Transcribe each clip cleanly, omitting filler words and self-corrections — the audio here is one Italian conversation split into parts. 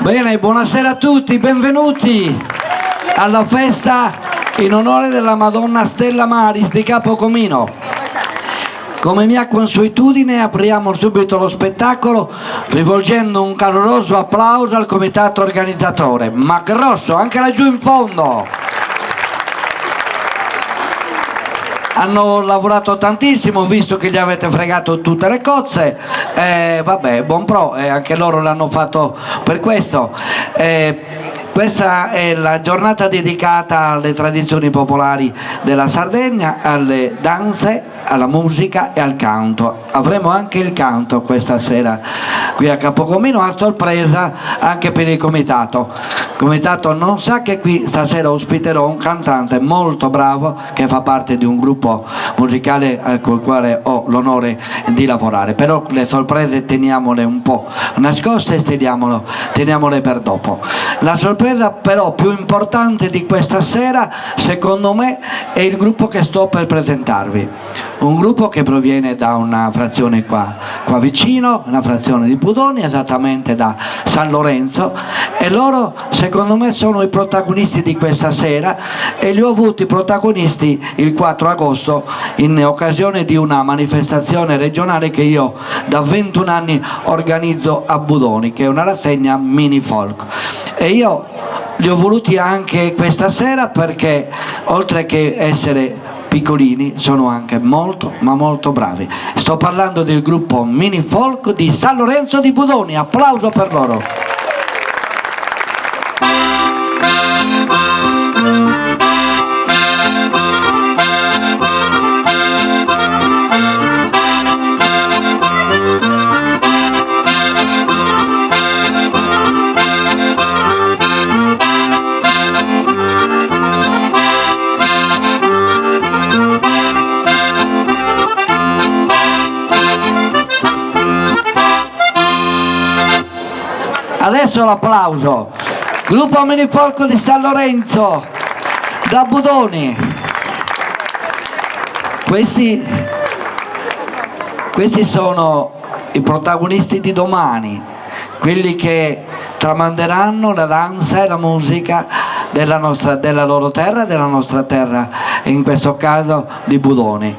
Bene, buonasera a tutti, benvenuti alla festa in onore della Madonna Stella Maris di Capocomino. Come mia consuetudine apriamo subito lo spettacolo rivolgendo un caloroso applauso al comitato organizzatore, ma grosso, anche laggiù in fondo. Hanno lavorato tantissimo, visto che gli avete fregato tutte le cozze, vabbè, buon pro, anche loro l'hanno fatto per questo. Questa è la giornata dedicata alle tradizioni popolari della Sardegna, alle danze, alla musica e al canto. Avremo anche il canto questa sera qui a Capocomino, a sorpresa anche per il comitato. Il comitato non sa che qui stasera ospiterò un cantante molto bravo che fa parte di un gruppo musicale col quale ho l'onore di lavorare, però le sorprese teniamole un po' nascoste e teniamole per dopo. La sorpresa però più importante di questa sera, secondo me, è il gruppo che sto per presentarvi. Un gruppo che proviene da una frazione qua vicino, una frazione di Budoni, esattamente da San Lorenzo, e loro secondo me sono i protagonisti di questa sera, e li ho avuti protagonisti il 4 agosto in occasione di una manifestazione regionale che io da 21 anni organizzo a Budoni, che è una rassegna mini folk, e io li ho voluti anche questa sera perché oltre che essere piccolini sono anche molto ma molto bravi. Sto parlando del gruppo Mini Folk di San Lorenzo di Budoni, applauso per loro. Adesso l'applauso, gruppo Mini Folk di San Lorenzo da Budoni. Questi sono i protagonisti di domani, quelli che tramanderanno la danza e la musica della loro terra, della nostra terra, in questo caso di Budoni.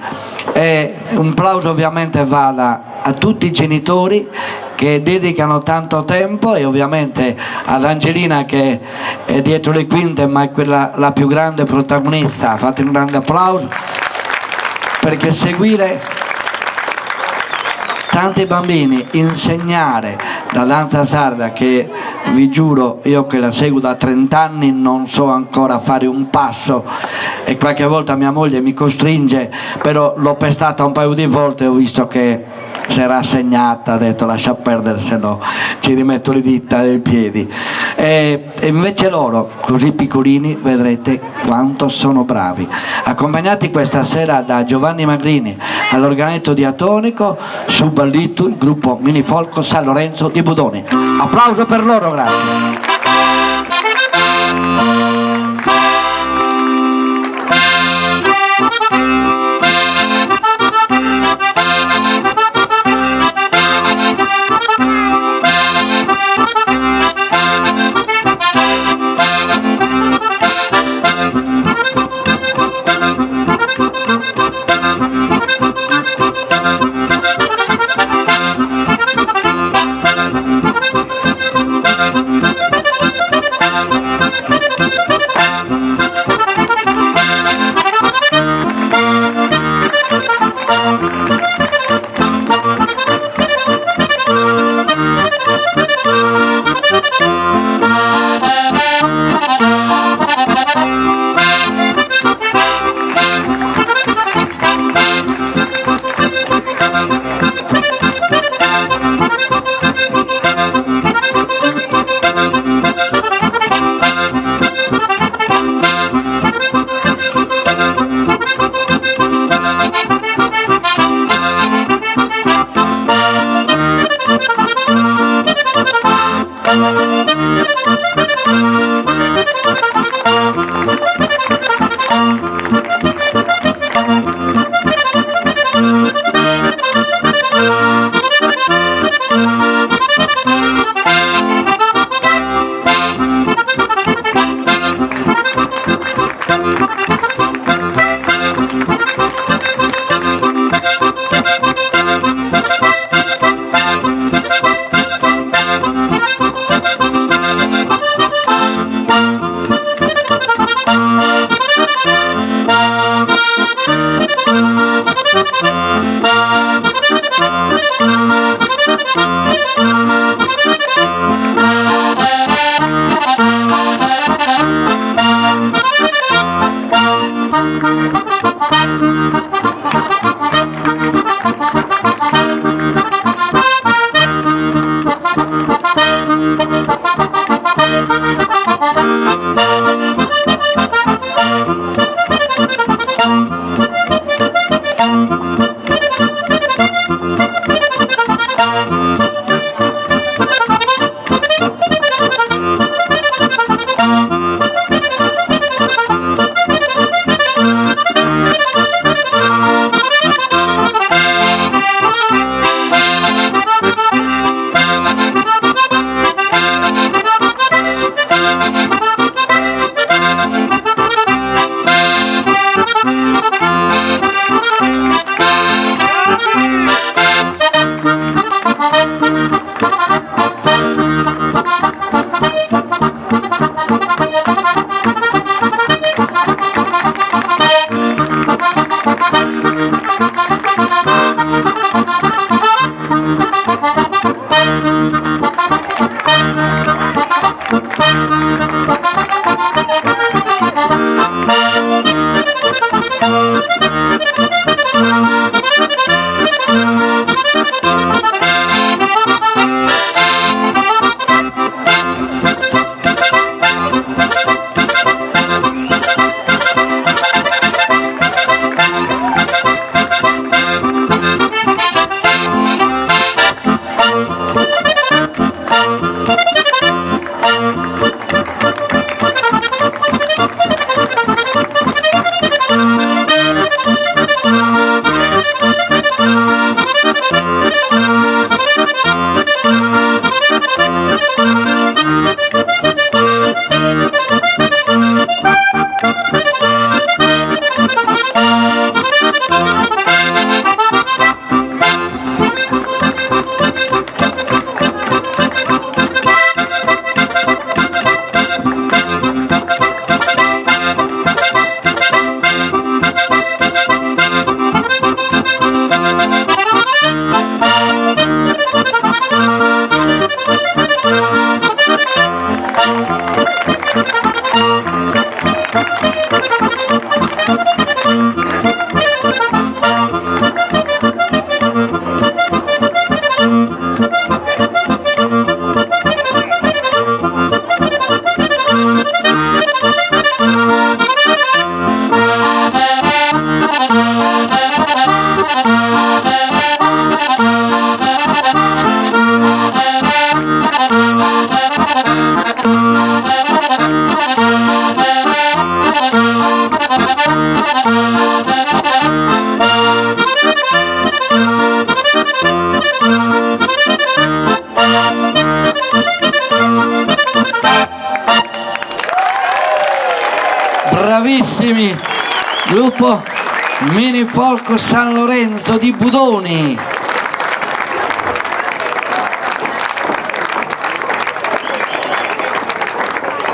E un applauso ovviamente va a tutti i genitori che dedicano tanto tempo, e ovviamente ad Angelina che è dietro le quinte ma è quella la più grande protagonista. Fate un grande applauso, perché seguire tanti bambini, insegnare la danza sarda, che vi giuro io che la seguo da 30 anni non so ancora fare un passo, e qualche volta mia moglie mi costringe, però l'ho pestata un paio di volte e ho visto che si era assegnata, ha detto lascia perdere, se no ci rimetto le dita nei piedi. E invece loro, così piccolini, vedrete quanto sono bravi, accompagnati questa sera da Giovanni Magrini all'organetto diatonico, su Ballito, il gruppo Mini Folk San Lorenzo di Budoni. Applauso per loro, grazie. Bravissimi, gruppo Mini Folco San Lorenzo di Budoni.